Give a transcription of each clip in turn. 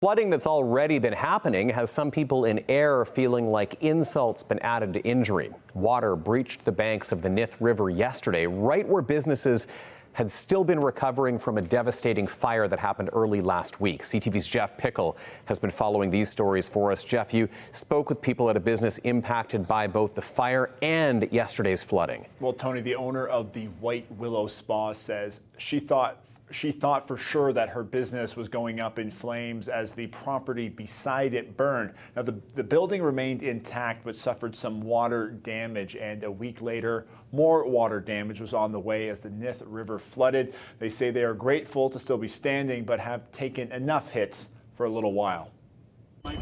Flooding that's already been happening has some people in Ayr feeling like insult's been added to injury. Water breached the banks of the Nith River yesterday, right where businesses had still been recovering from a devastating fire that happened early last week. CTV's Jeff Pickel has been following these stories for us. Jeff, you spoke with people at a business impacted by both the fire and yesterday's flooding. Well, Tony, the owner of the White Willow Spa says she thought for sure that her business was going up in flames as the property beside it burned. Now, the building remained intact but suffered some water damage, and a week later, more water damage was on the way as the Nith River flooded. They say they are grateful to still be standing but have taken enough hits for a little while. It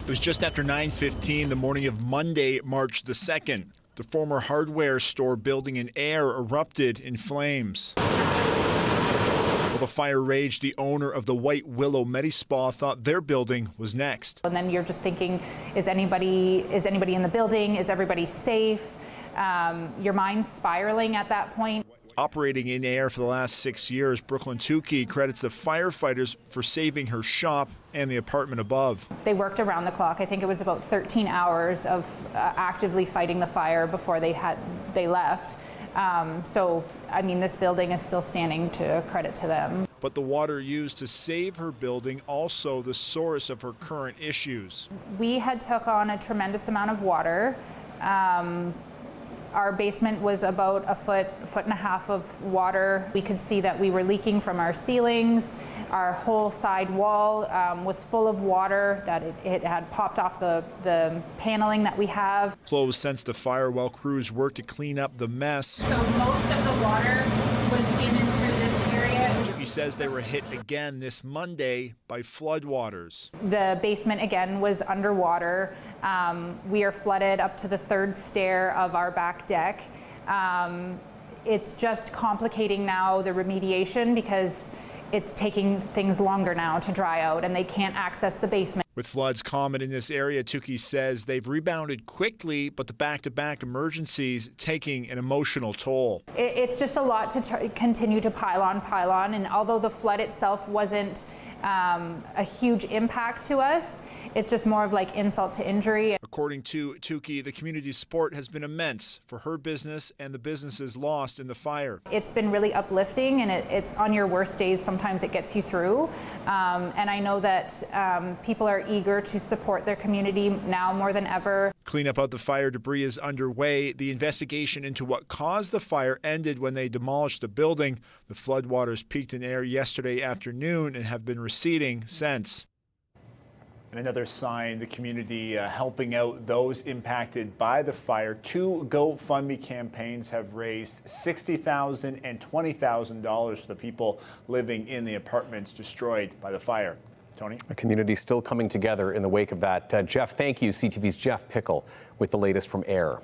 was just after 9:15 the morning of Monday, March the 2nd. The former hardware store building in Ayr erupted in flames. While the fire raged, the owner of the White Willow Medi-Spa thought their building was next. And then you're just thinking, is anybody in the building? Is everybody safe? Your mind's spiraling at that point. Operating in Ayr for the last 6 years, Brooklyn Tukey credits the firefighters for saving her shop and the apartment above. They worked around the clock. I think it was about 13 hours of actively fighting the fire before they left. So, I mean, this building is still standing, to credit to them. But the water used to save her building also the source of her current issues. We had took on a tremendous amount of water. Our basement was about a foot and a half of water. We could see that we were leaking from our ceilings. Our whole side wall was full of water, that it had popped off the paneling that we have. Closed since the fire while crews worked to clean up the mess. So most of the water was in and through this area. He says they were hit again this Monday by floodwaters. The basement again was underwater. We are flooded up to the third stair of our back deck. It's just complicating now the remediation because it's taking things longer now to dry out and they can't access the basement. With floods common in this area, Tukey says they've rebounded quickly, but the back-to-back emergencies taking an emotional toll. It's just a lot to continue to pile on, and although the flood itself wasn't a huge impact to us, it's just more of like insult to injury. According to Tukey, the community support has been immense for her business and the businesses lost in the fire. It's been really uplifting, and it on your worst days, sometimes it gets you through. And I know that people are eager to support their community now more than ever. Cleanup of the fire debris is underway. The investigation into what caused the fire ended when they demolished the building. The floodwaters peaked in Ayr yesterday afternoon and have been receding since. And another sign, the community helping out those impacted by the fire. 2 GoFundMe campaigns have raised $60,000 and $20,000 for the people living in the apartments destroyed by the fire. Tony? The community still coming together in the wake of that. Jeff, thank you. CTV's Jeff Pickel with the latest from Ayr.